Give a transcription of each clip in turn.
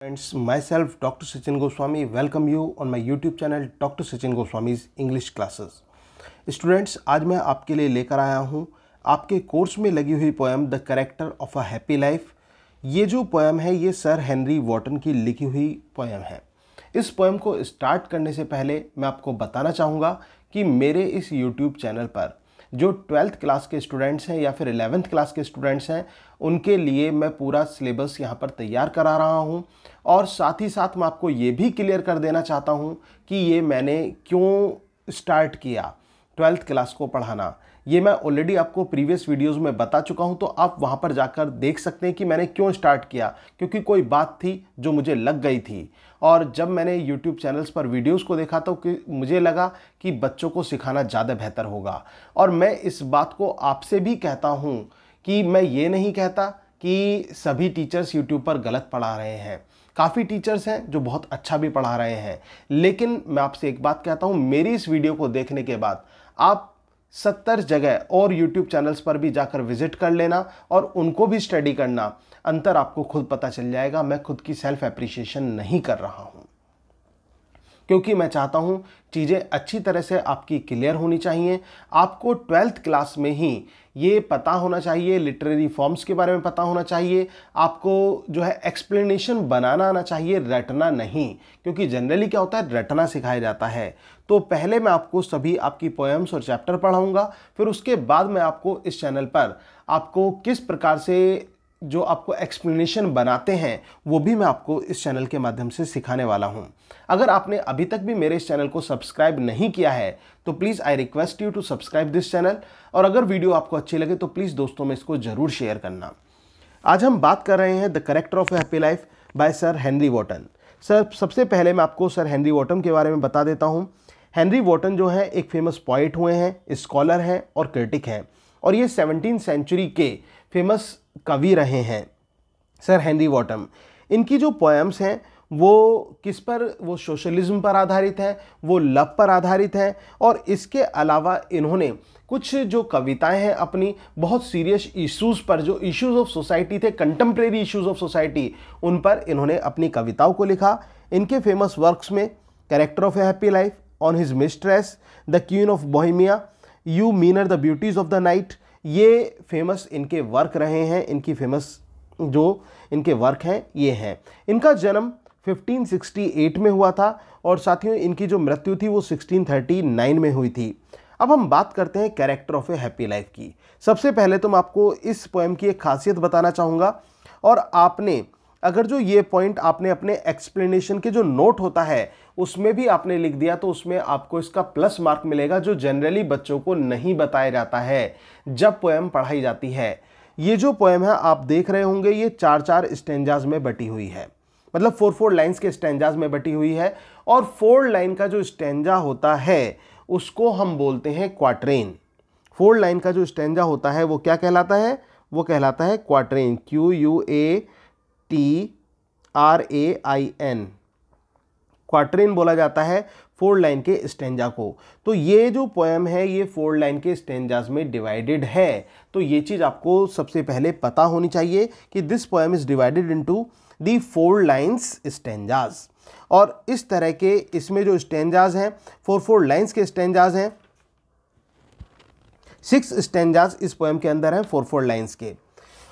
Friends, myself Dr. Sachin Goswami welcome you on my YouTube channel Dr. Sachin Goswami's English Classes। Students, आज मैं आपके लिए लेकर आया हूँ आपके कोर्स में लगी हुई poem the character of a happy life. ये जो पोएम है ये सर हेनरी वॉटन की लिखी हुई पोएम है। इस पोएम को स्टार्ट करने से पहले मैं आपको बताना चाहूँगा कि मेरे इस YouTube चैनल पर जो 12th क्लास के स्टूडेंट्स हैं या फिर 11th क्लास के स्टूडेंट्स हैं उनके लिए मैं पूरा सिलेबस यहाँ पर तैयार करा रहा हूँ और साथ ही साथ मैं आपको ये भी क्लियर कर देना चाहता हूँ कि ये मैंने क्यों स्टार्ट किया 12th क्लास को पढ़ाना। ये मैं ऑलरेडी आपको प्रीवियस वीडियोस में बता चुका हूँ, तो आप वहाँ पर जाकर देख सकते हैं कि मैंने क्यों स्टार्ट किया। क्योंकि कोई बात थी जो मुझे लग गई थी और जब मैंने YouTube चैनल्स पर वीडियोस को देखा तो मुझे लगा कि बच्चों को सिखाना ज़्यादा बेहतर होगा। और मैं इस बात को आपसे भी कहता हूँ कि मैं ये नहीं कहता कि सभी टीचर्स YouTube पर गलत पढ़ा रहे हैं। काफ़ी टीचर्स हैं जो बहुत अच्छा भी पढ़ा रहे हैं, लेकिन मैं आपसे एक बात कहता हूँ, मेरी इस वीडियो को देखने के बाद आप 70 जगह और YouTube चैनल्स पर भी जाकर विजिट कर लेना और उनको भी स्टडी करना। अंतर आपको खुद पता चल जाएगा। मैं खुद की सेल्फ एप्रिशिएशन नहीं कर रहा हूँ, क्योंकि मैं चाहता हूँ चीज़ें अच्छी तरह से आपकी क्लियर होनी चाहिए। आपको 12th क्लास में ही ये पता होना चाहिए, लिटरेरी फॉर्म्स के बारे में पता होना चाहिए, आपको जो है एक्सप्लेनेशन बनाना आना चाहिए, रटना नहीं। क्योंकि जनरली क्या होता है, रटना सिखाया जाता है। तो पहले मैं आपको सभी आपकी पोएम्स और चैप्टर पढ़ाऊंगा, फिर उसके बाद मैं आपको इस चैनल पर आपको किस प्रकार से जो आपको एक्सप्लेनेशन बनाते हैं वो भी मैं आपको इस चैनल के माध्यम से सिखाने वाला हूं। अगर आपने अभी तक भी मेरे इस चैनल को सब्सक्राइब नहीं किया है तो please I request you to subscribe this channel. और अगर वीडियो आपको अच्छी लगे तो प्लीज़ दोस्तों में इसको ज़रूर शेयर करना। आज हम बात कर रहे हैं the character of a happy life by sir Henry Wotton. Sir, सबसे पहले मैं आपको सर हेनरी वॉटन के बारे में बता देता हूँ। हेनरी वॉटन जो है एक फेमस पोइट हुए हैं, स्कॉलर हैं और क्रिटिक हैं, और ये 17th सेंचुरी के फेमस कवि रहे हैं सर हेनरी वॉटन। इनकी जो पोएम्स हैं वो किस पर, वो सोशलिज्म पर आधारित है, वो लव पर आधारित है। और इसके अलावा इन्होंने कुछ जो कविताएं हैं अपनी बहुत सीरियस इश्यूज़ पर, जो इश्यूज़ ऑफ सोसाइटी थे, कंटेम्प्रेरी इश्यूज़ ऑफ सोसाइटी, उन पर इन्होंने अपनी कविताओं को लिखा। इनके फेमस वर्क्स में character of a happy life, on his mistress, the queen of Bohemia, you meaner the beauties of the night, ये फेमस इनके वर्क रहे हैं। इनकी फेमस जो इनके वर्क हैं ये हैं। इनका जन्म 1568 में हुआ था और साथियों इनकी जो मृत्यु थी वो 1639 में हुई थी। अब हम बात करते हैं character of a happy life की। सबसे पहले तो मैं आपको इस पोएम की एक खासियत बताना चाहूँगा, और आपने अगर जो ये पॉइंट आपने अपने एक्सप्लेनेशन के जो नोट होता है उसमें भी आपने लिख दिया तो उसमें आपको इसका प्लस मार्क मिलेगा, जो जनरली बच्चों को नहीं बताया जाता है जब पोएम पढ़ाई जाती है। ये जो पोएम है आप देख रहे होंगे ये 4-4 स्टेंजाज में बटी हुई है, मतलब 4-4 लाइन्स के स्टेंजाज में बटी हुई है। और 4 लाइन का जो स्टेंजा होता है उसको हम बोलते हैं क्वाट्रेन। 4 लाइन का जो स्टेंजा होता है वो क्या कहलाता है, वो कहलाता है क्वाट्रेन, QUATRAIN। क्वाट्रेन बोला जाता है 4 लाइन के स्टेंजा को। तो ये जो पोएम है ये 4 लाइन के स्टेंजाज में डिवाइडेड है। तो ये चीज़ आपको सबसे पहले पता होनी चाहिए कि this poem is divided into the 4 lines stanzas. और इस तरह के इसमें जो स्टेंजाज हैं 4-4 लाइन्स के स्टेंजाज हैं, 6 स्टेंजाज इस पोएम के अंदर हैं 4-4 लाइन्स के।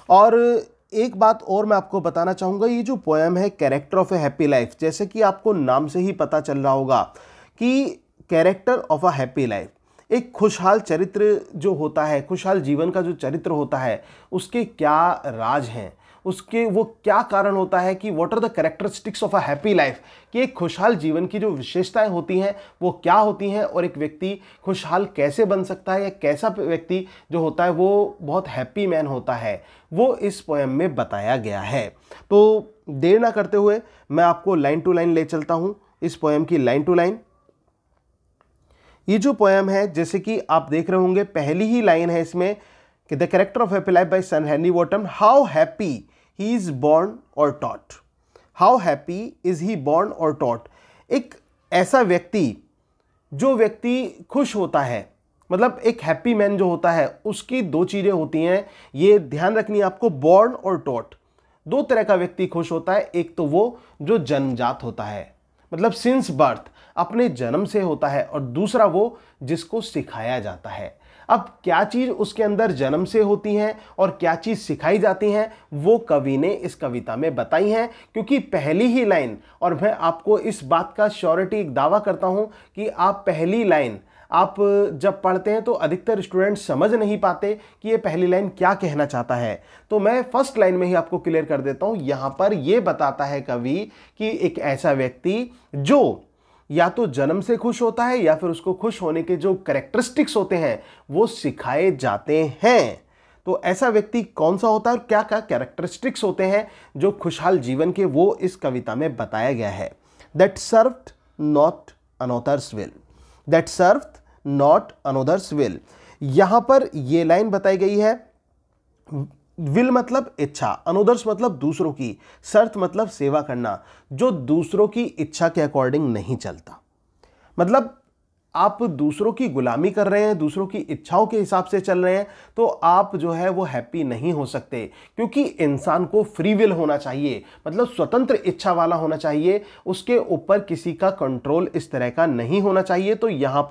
और एक बात और मैं आपको बताना चाहूँगा, ये जो पोएम है character of a happy life, जैसे कि आपको नाम से ही पता चल रहा होगा कि character of a happy life, एक खुशहाल चरित्र जो होता है, खुशहाल जीवन का जो चरित्र होता है उसके क्या राज हैं, उसके वो क्या कारण होता है कि what are the characteristics of a happy life, कि एक खुशहाल जीवन की जो विशेषताएं होती हैं वो क्या होती हैं और एक व्यक्ति खुशहाल कैसे बन सकता है, या कैसा व्यक्ति जो होता है वो बहुत हैप्पी मैन होता है, वो इस पोएम में बताया गया है। तो देर ना करते हुए मैं आपको लाइन टू लाइन ले चलता हूँ इस पोएम की, लाइन टू लाइन। ये जो पोएम है जैसे कि आप देख रहे होंगे, पहली ही लाइन है इसमें कि the character of happy life by sir Henry Wotton, how happy he is born और taught. How happy is he born और टॉट, एक ऐसा व्यक्ति जो व्यक्ति खुश होता है, मतलब एक हैप्पी मैन जो होता है उसकी 2 चीज़ें होती हैं, ये ध्यान रखनी है आपको, बॉर्न और टॉट। दो तरह का व्यक्ति खुश होता है। एक तो वो जो जन्मजात होता है, मतलब सिंस बर्थ, अपने जन्म से होता है, और दूसरा वो जिसको सिखाया जाता है। अब क्या चीज उसके अंदर जन्म से होती है और क्या चीज सिखाई जाती है, वो कवि ने इस कविता में बताई है। क्योंकि पहली ही लाइन, और मैं आपको इस बात का श्योरिटी एक दावा करता हूं कि आप पहली लाइन आप जब पढ़ते हैं तो अधिकतर स्टूडेंट समझ नहीं पाते कि ये पहली लाइन क्या कहना चाहता है। तो मैं फर्स्ट लाइन में ही आपको क्लियर कर देता हूं। यहां पर ये बताता है कवि कि एक ऐसा व्यक्ति जो या तो जन्म से खुश होता है या फिर उसको खुश होने के जो कैरेक्टरिस्टिक्स होते हैं वो सिखाए जाते हैं। तो ऐसा व्यक्ति कौन सा होता है और क्या क्या कैरेक्टरिस्टिक्स होते हैं जो खुशहाल जीवन के, वो इस कविता में बताया गया है। That served not another's will, that served not another's will. यहां पर यह लाइन बताई गई है। विल मतलब इच्छा, अनदर्स मतलब दूसरों की, शर्त मतलब सेवा करना, जो दूसरों की इच्छा के अकॉर्डिंग नहीं चलता। मतलब आप दूसरों की गुलामी कर रहे हैं, दूसरों की इच्छाओं के हिसाब से चल रहे हैं, तो आप जो है वो हैप्पी नहीं हो सकते। क्योंकि इंसान को फ्री विल होना चाहिए, मतलब स्वतंत्र इच्छा वाला होना चाहिए, उसके ऊपर किसी का कंट्रोल इस तरह का नहीं होना चाहिए। तो यहां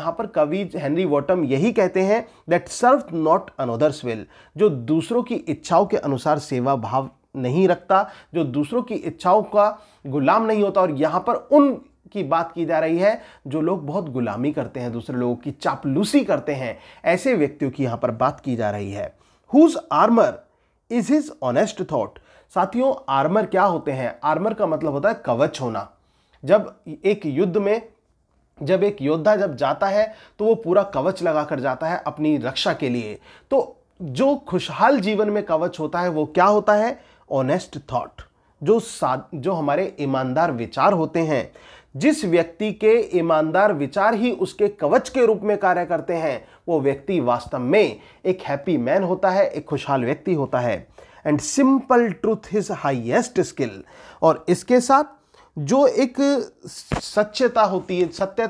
पर कवि हेनरी वॉटम यही कहते हैं, that served not another's will, जो दूसरों की इच्छाओं के अनुसार सेवा भाव नहीं रखता, जो दूसरों की इच्छाओं का गुलाम नहीं होता। और यहां पर उन की बात की जा रही है जो लोग बहुत गुलामी करते हैं, दूसरे लोगों की चापलूसी करते हैं, ऐसे व्यक्तियों की यहां पर बात की जा रही है। Whose armour is his honest thought. साथियों, आर्मर क्या होते हैं? आर्मर का मतलब होता है कवच होना। जब एक युद्ध में जब एक योद्धा जब जाता है तो वो पूरा कवच लगाकर जाता है अपनी रक्षा के लिए। तो जो खुशहाल जीवन में कवच होता है वो क्या होता है? ऑनेस्ट थॉट, जो हमारे ईमानदार विचार होते हैं। जिस व्यक्ति के ईमानदार विचार ही उसके कवच के रूप में कार्य करते हैं, वो व्यक्ति वास्तव में एक हैप्पी मैन होता है, एक खुशहाल व्यक्ति होता है। And simple truth his highest skill. और इसके साथ जो एक सत्यता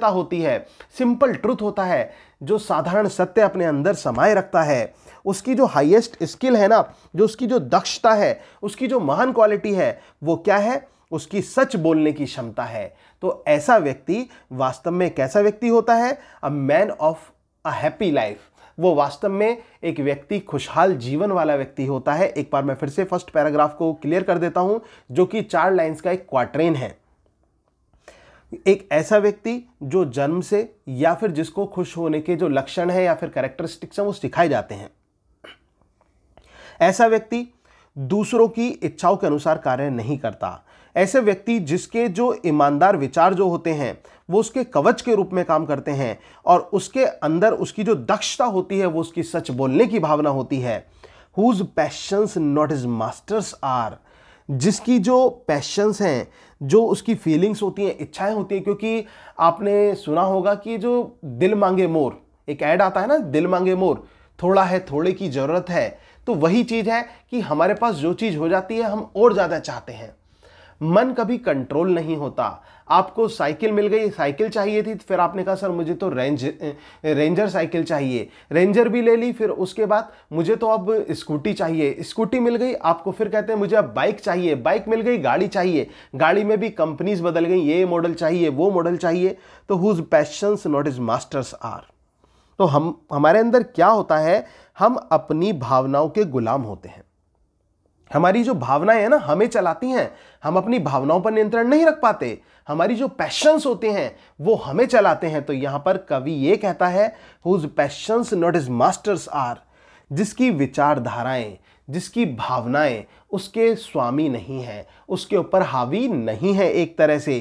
होती है, सिंपल ट्रूथ होता है, जो साधारण सत्य अपने अंदर समाये रखता है, उसकी जो हाईएस्ट स्किल है ना, जो उसकी जो दक्षता है, उसकी जो महान क्वालिटी है, वो क्या है? उसकी सच बोलने की क्षमता है। तो ऐसा व्यक्ति वास्तव में कैसा व्यक्ति होता है? A man of a happy life. वो वास्तव में एक व्यक्ति खुशहाल जीवन वाला व्यक्ति होता है। एक बार मैं फिर से फर्स्ट पैराग्राफ को क्लियर कर देता हूं, जो कि 4 लाइंस का एक क्वाट्रेन है। एक ऐसा व्यक्ति जो जन्म से या फिर जिसको खुश होने के जो लक्षण है या फिर कैरेक्टरिस्टिक्स हैं वो सिखाए जाते हैं। ऐसा व्यक्ति दूसरों की इच्छाओं के अनुसार कार्य नहीं करता। ऐसे व्यक्ति जिसके जो ईमानदार विचार जो होते हैं वो उसके कवच के रूप में काम करते हैं, और उसके अंदर उसकी जो दक्षता होती है वो उसकी सच बोलने की भावना होती है। Whose passions not his masters are. जिसकी जो पैशंस हैं, जो उसकी फीलिंग्स होती हैं, इच्छाएं होती हैं। क्योंकि आपने सुना होगा कि जो दिल मांगे मोर, एक ऐड आता है ना, दिल मांगे मोर, थोड़ा है थोड़े की जरूरत है। तो वही चीज है कि हमारे पास जो चीज हो जाती है हम और ज्यादा चाहते हैं। मन कभी कंट्रोल नहीं होता। आपको साइकिल मिल गई, साइकिल चाहिए थी, फिर आपने कहा सर मुझे तो रेंजर साइकिल चाहिए, रेंजर भी ले ली। फिर उसके बाद मुझे तो अब स्कूटी चाहिए, स्कूटी मिल गई, आपको फिर कहते हैं मुझे अब बाइक चाहिए, बाइक मिल गई, गाड़ी चाहिए, गाड़ी में भी कंपनीज बदल गई, ये मॉडल चाहिए, वो मॉडल चाहिए। तो whose passions not his masters are. तो हमारे अंदर क्या होता है? हम अपनी भावनाओं के गुलाम होते हैं। हमारी जो भावनाएं हैं ना हमें चलाती हैं, हम अपनी भावनाओं पर नियंत्रण नहीं रख पाते। हमारी जो पैशंस होते हैं वो हमें चलाते हैं। तो यहां पर कवि ये कहता है, whose passions not his masters are. जिसकी विचारधाराएं, जिसकी भावनाएं उसके स्वामी नहीं है, उसके ऊपर हावी नहीं है एक तरह से।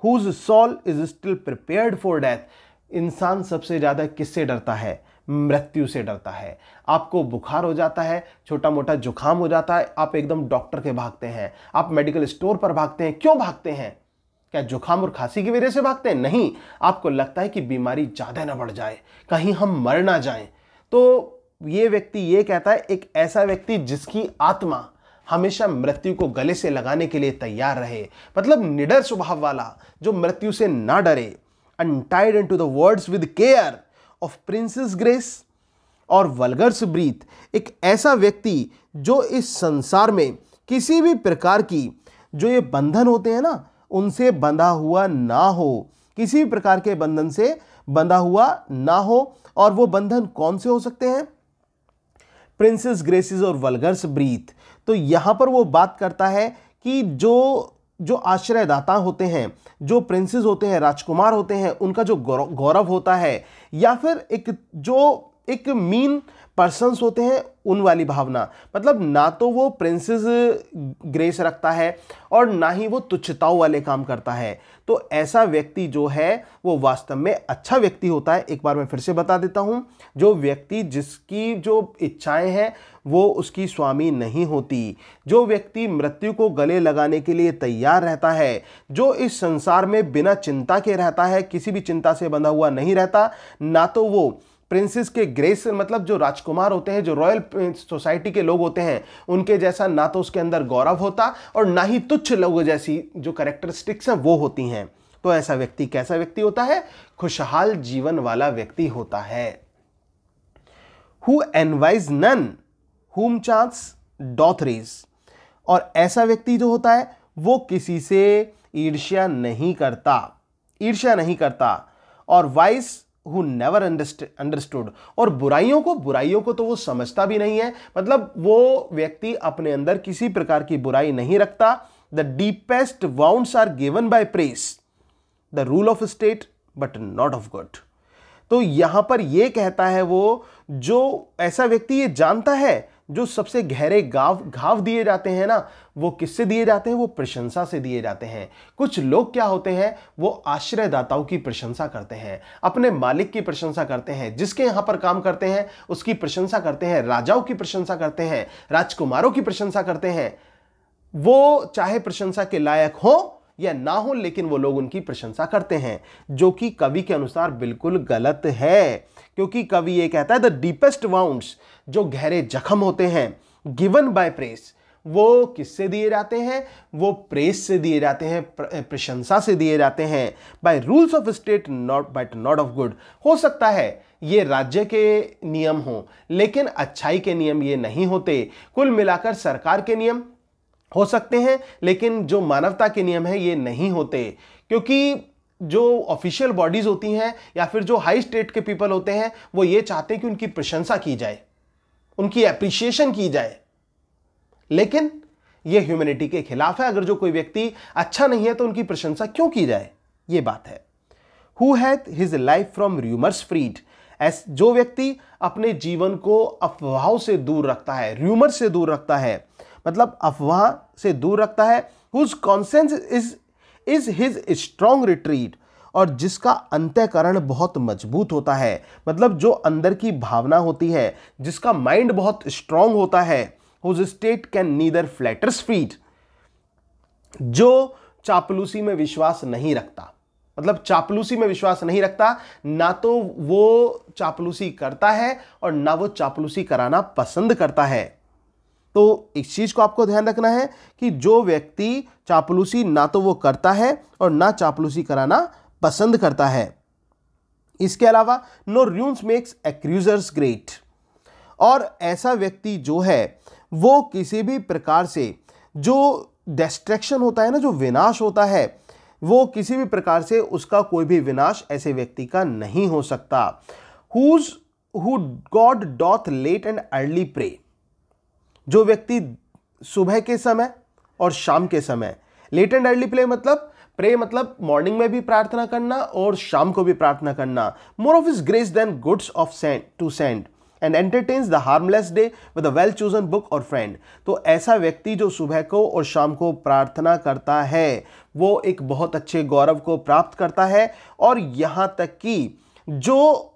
Whose soul is still prepared for death. इंसान सबसे ज्यादा किससे डरता है? मृत्यु से डरता है। आपको बुखार हो जाता है, छोटा मोटा जुकाम हो जाता है, आप एकदम डॉक्टर के भागते हैं, आप मेडिकल स्टोर पर भागते हैं। क्यों भागते हैं? क्या जुकाम और खांसी की वजह से भागते हैं? नहीं, आपको लगता है कि बीमारी ज्यादा ना बढ़ जाए, कहीं हम मर ना जाएं। तो ये व्यक्ति ये कहता है, एक ऐसा व्यक्ति जिसकी आत्मा हमेशा मृत्यु को गले से लगाने के लिए तैयार रहे, मतलब निडर स्वभाव वाला, जो मृत्यु से ना डरे। Untied into the words with care of princess grace और वल्गर्स ब्रीथ। एक ऐसा व्यक्ति जो इस संसार में किसी भी प्रकार की जो ये बंधन होते हैं ना, उनसे बंधा हुआ ना हो, किसी भी प्रकार के बंधन से बंधा हुआ ना हो। और वो बंधन कौन से हो सकते हैं? प्रिंसेस ग्रेसेस और वल्गर्स ब्रीथ। तो यहां पर वो बात करता है कि जो आश्रयदाता होते हैं, जो प्रिंसेस होते हैं, राजकुमार होते हैं, उनका जो गौरव होता है, या फिर एक मीन पर्सन्स होते हैं, उन वाली भावना। मतलब ना तो वो प्रिंसेस ग्रेस रखता है और ना ही वो तुच्छताओं वाले काम करता है। तो ऐसा व्यक्ति जो है वो वास्तव में अच्छा व्यक्ति होता है। एक बार मैं फिर से बता देता हूं, जो व्यक्ति जिसकी जो इच्छाएं हैं वो उसकी स्वामी नहीं होती, जो व्यक्ति मृत्यु को गले लगाने के लिए तैयार रहता है, जो इस संसार में बिना चिंता के रहता है, किसी भी चिंता से बंधा हुआ नहीं रहता, ना तो वो प्रिंसेस के ग्रेस, मतलब जो राजकुमार होते हैं, जो रॉयल सोसाइटी के लोग होते हैं, उनके जैसा ना तो उसके अंदर गौरव होता और ना ही तुच्छ लोगों जैसी जो कैरेक्टरिस्टिक्स हैं वो होती हैं। तो ऐसा व्यक्ति कैसा व्यक्ति होता है? खुशहाल जीवन वाला व्यक्ति होता है। Who envies none whom chance doth raise। और ऐसा व्यक्ति जो होता है वो किसी से ईर्ष्या नहीं करता। और वाइस who never understood। और बुराइयों को तो वो समझता भी नहीं है, मतलब वो व्यक्ति अपने अंदर किसी प्रकार की बुराई नहीं रखता। The deepest wounds are given by praise, the rule of state but not of good। तो यहां पर ये कहता है वो, जो ऐसा व्यक्ति ये जानता है जो सबसे गहरे घाव दिए जाते हैं ना, वो किससे दिए जाते हैं? वो प्रशंसा से दिए जाते हैं। कुछ लोग क्या होते हैं, वो आश्रयदाताओं की प्रशंसा करते हैं, अपने मालिक की प्रशंसा करते हैं, जिसके यहां पर काम करते हैं उसकी प्रशंसा करते हैं, राजाओं की प्रशंसा करते हैं, राजकुमारों की प्रशंसा करते हैं। वो चाहे प्रशंसा के लायक हो या ना हो, लेकिन वो लोग उनकी प्रशंसा करते हैं, जो कि कवि के अनुसार बिल्कुल गलत है। क्योंकि कवि ये कहता है द डीपेस्ट वाउंड्स, जो गहरे जख्म होते हैं, गिवन बाय प्रेस, वो किससे दिए जाते हैं? वो प्रेस से दिए जाते हैं, प्रशंसा से दिए जाते हैं। By rules of state not of good. हो सकता है ये राज्य के नियम हो, लेकिन अच्छाई के नियम ये नहीं होते। कुल मिलाकर सरकार के नियम हो सकते हैं, लेकिन जो मानवता के नियम है ये नहीं होते। क्योंकि जो ऑफिशियल बॉडीज होती हैं या फिर जो हाई स्टेट के पीपल होते हैं, वो ये चाहते हैं कि उनकी प्रशंसा की जाए, उनकी एप्रिसिएशन की जाए, लेकिन ये ह्यूमैनिटी के खिलाफ है। अगर जो कोई व्यक्ति अच्छा नहीं है तो उनकी प्रशंसा क्यों की जाए, ये बात है। Who hath his life from rumours freed. जो व्यक्ति अपने जीवन को अफवाहों से दूर रखता है, र्यूमर से दूर रखता है, मतलब अफवाह से दूर रखता है। Whose conscience is his strong retreat. और जिसका अंतःकरण बहुत मजबूत होता है, मतलब जो अंदर की भावना होती है, जिसका माइंड बहुत स्ट्रॉन्ग होता है। Whose state can neither flatterers feed. जो चापलूसी में विश्वास नहीं रखता, मतलब चापलूसी में विश्वास नहीं रखता, ना तो वो चापलूसी करता है और ना वो चापलूसी कराना पसंद करता है। तो इस चीज को आपको ध्यान रखना है कि जो व्यक्ति चापलूसी ना तो वो करता है और ना चापलूसी कराना पसंद करता है। इसके अलावा नो रून्स मेक्स एक्यूजर्स ग्रेट। और ऐसा व्यक्ति जो है वो किसी भी प्रकार से जो डिस्ट्रैक्शन होता है ना, जो विनाश होता है, वो किसी भी प्रकार से उसका कोई भी विनाश ऐसे व्यक्ति का नहीं हो सकता। Who God doth late and early pray. जो व्यक्ति सुबह के समय और शाम के समय, लेट एंड अर्ली प्रे मतलब मॉर्निंग में भी प्रार्थना करना और शाम को भी प्रार्थना करना। More of his grace than goods of to send and entertains the harmless day with a well chosen book or friend. तो ऐसा व्यक्ति जो सुबह को और शाम को प्रार्थना करता है, वो एक बहुत अच्छे गौरव को प्राप्त करता है, और यहां तक कि जो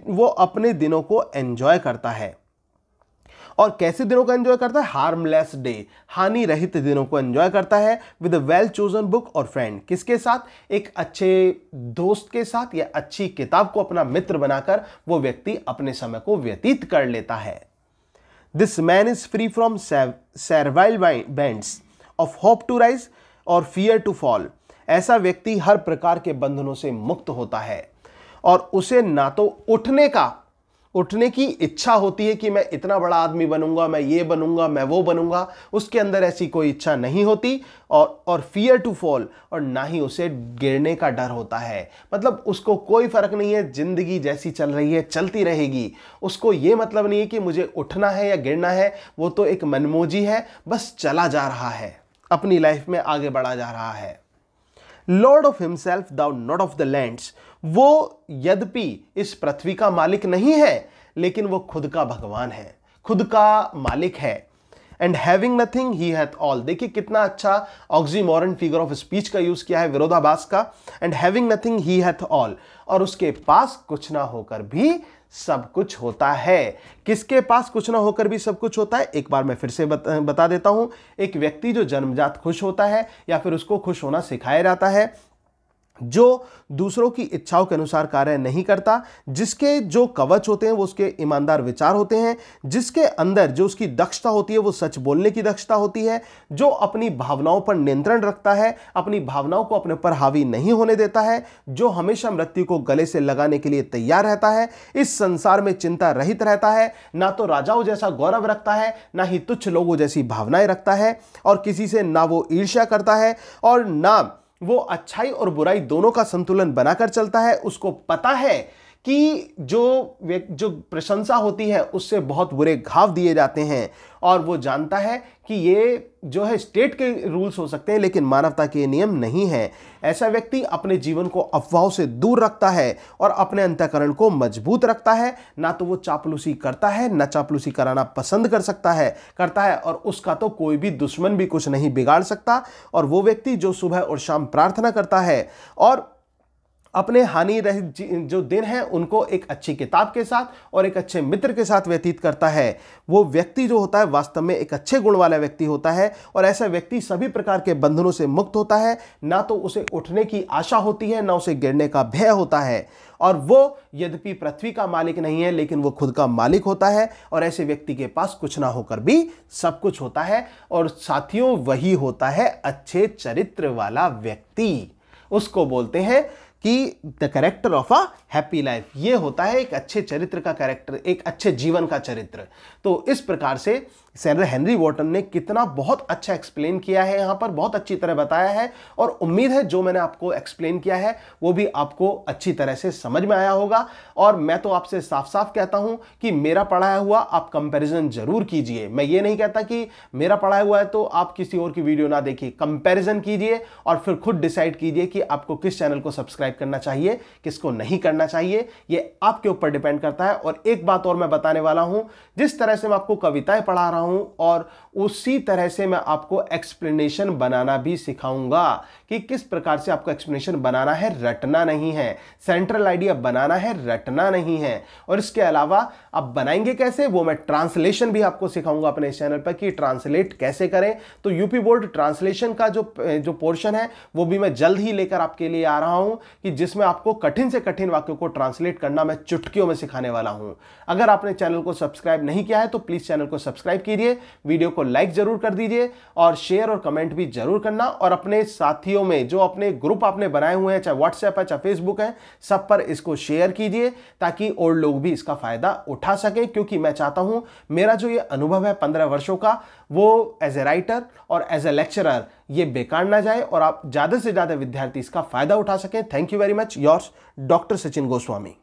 वो अपने दिनों को एंजॉय करता है। और कैसे दिनों को एंजॉय करता है? हार्मलेस डे, हानि रहित दिनों को एंजॉय करता है with a well chosen book or friend. किसके साथ? एक अच्छे दोस्त के साथ या अच्छी किताब को अपना मित्र बनाकर वो व्यक्ति अपने समय को व्यतीत कर लेता है। This man is free from servile bands of hope to rise or fear to fall. ऐसा व्यक्ति हर प्रकार के बंधनों से मुक्त होता है और उसे ना तो उठने का उठने की इच्छा होती है कि मैं इतना बड़ा आदमी बनूंगा, मैं ये बनूंगा, मैं वो बनूंगा, उसके अंदर ऐसी कोई इच्छा नहीं होती। और फियर टू फॉल, और ना ही उसे गिरने का डर होता है। मतलब उसको कोई फर्क नहीं है, जिंदगी जैसी चल रही है चलती रहेगी। उसको ये मतलब नहीं है कि मुझे उठना है या गिरना है, वो तो एक मनमोजी है, बस चला जा रहा है, अपनी लाइफ में आगे बढ़ा जा रहा है। Lord of himself though not of the lands, वो यद्यपि इस पृथ्वी का मालिक नहीं है, लेकिन वो खुद का भगवान है, खुद का मालिक है। And having nothing he hath all, देखिए कितना अच्छा ऑक्सीमोरन फिगर ऑफ स्पीच का यूज किया है, विरोधाभास का। And having nothing he hath all, और उसके पास कुछ ना होकर भी सब कुछ होता है। किसके पास कुछ ना होकर भी सब कुछ होता है? एक बार मैं फिर से बता देता हूं। एक व्यक्ति जो जन्मजात खुश होता है या फिर उसको खुश होना सिखाया जाता है, जो दूसरों की इच्छाओं के अनुसार कार्य नहीं करता, जिसके जो कवच होते हैं वो उसके ईमानदार विचार होते हैं, जिसके अंदर जो उसकी दक्षता होती है वो सच बोलने की दक्षता होती है, जो अपनी भावनाओं पर नियंत्रण रखता है, अपनी भावनाओं को अपने पर हावी नहीं होने देता है, जो हमेशा मृत्यु को गले से लगाने के लिए तैयार रहता है, इस संसार में चिंता रहित रहता है, ना तो राजाओं जैसा गौरव रखता है, ना ही तुच्छ लोगों जैसी भावनाएं रखता है, और किसी से ना वो ईर्ष्या करता है, और ना वो अच्छाई और बुराई दोनों का संतुलन बनाकर चलता है। उसको पता है कि जो प्रशंसा होती है उससे बहुत बुरे घाव दिए जाते हैं, और वो जानता है कि ये जो है स्टेट के रूल्स हो सकते हैं, लेकिन मानवता के नियम नहीं है। ऐसा व्यक्ति अपने जीवन को अफवाहों से दूर रखता है और अपने अंतःकरण को मजबूत रखता है। ना तो वो चापलूसी करता है, ना चापलूसी कराना पसंद करता है, और उसका तो कोई भी दुश्मन भी कुछ नहीं बिगाड़ सकता। और वो व्यक्ति जो सुबह और शाम प्रार्थना करता है और अपने हानि रहित जो दिन है उनको एक अच्छी किताब के साथ और एक अच्छे मित्र के साथ व्यतीत करता है, वो व्यक्ति जो होता है वास्तव में एक अच्छे गुण वाला व्यक्ति होता है। और ऐसा व्यक्ति सभी प्रकार के बंधनों से मुक्त होता है। ना तो उसे उठने की आशा होती है, ना उसे गिरने का भय होता है। और वो यद्यपि पृथ्वी का मालिक नहीं है, लेकिन वो खुद का मालिक होता है। और ऐसे व्यक्ति के पास कुछ ना होकर भी सब कुछ होता है। और साथियों, वही होता है अच्छे चरित्र वाला व्यक्ति। उसको बोलते हैं कि the character of a happy life. ये होता है एक अच्छे चरित्र का कैरेक्टर, एक अच्छे जीवन का चरित्र। तो इस प्रकार से सर हेनरी वॉर्टन ने कितना बहुत अच्छा एक्सप्लेन किया है, यहाँ पर बहुत अच्छी तरह बताया है। और उम्मीद है जो मैंने आपको एक्सप्लेन किया है वो भी आपको अच्छी तरह से समझ में आया होगा। और मैं तो आपसे साफ साफ कहता हूँ कि मेरा पढ़ाया हुआ आप कंपैरिजन जरूर कीजिए। मैं ये नहीं कहता कि मेरा पढ़ाया हुआ है तो आप किसी और की वीडियो ना देखिए, कंपैरिजन कीजिए और फिर खुद डिसाइड कीजिए कि आपको किस चैनल को सब्सक्राइब करना चाहिए, किसको नहीं करना चाहिए। ये आपके ऊपर डिपेंड करता है। और एक बात और मैं बताने वाला हूं, जिस तरह से मैं आपको कविताएं पढ़ा रहा हूं और उसी तरह से मैं आपको एक्सप्लेनेशन बनाना भी सिखाऊंगा कि किस प्रकार से आपको एक्सप्लेनेशन बनाना है, रटना नहीं है। सेंट्रल आइडिया बनाना है, रटना नहीं है। और इसके अलावा आप बनाएंगे कैसे, वो मैं ट्रांसलेशन भी आपको सिखाऊंगा अपने चैनल पर कि ट्रांसलेट कैसे करें। तो यूपी बोर्ड ट्रांसलेशन का जो पोर्शन है वो भी मैं जल्द ही लेकर आपके लिए आ रहा हूं, कि जिसमें आपको कठिन से कठिन वाक्यों को ट्रांसलेट करना मैं चुटकियों में सिखाने वाला हूं। अगर आपने चैनल को सब्सक्राइब नहीं किया है तो प्लीज चैनल को सब्सक्राइब कीजिए, वीडियो को लाइक जरूर कर दीजिए और शेयर और कमेंट भी जरूर करना। और अपने साथियों में जो अपने ग्रुप आपने बनाए हुए हैं, चाहे व्हाट्सएप है चाहे फेसबुक है, सब पर इसको शेयर कीजिए ताकि और लोग भी इसका फायदा उठा सकें। क्योंकि मैं चाहता हूं मेरा जो ये अनुभव है 15 वर्षों का, वो एज ए राइटर और एज ए लेक्चरर ये बेकार ना जाए और आप ज्यादा से ज्यादा विद्यार्थी इसका फायदा उठा सकें। Thank you very much, yours doctor Sachin Goswami.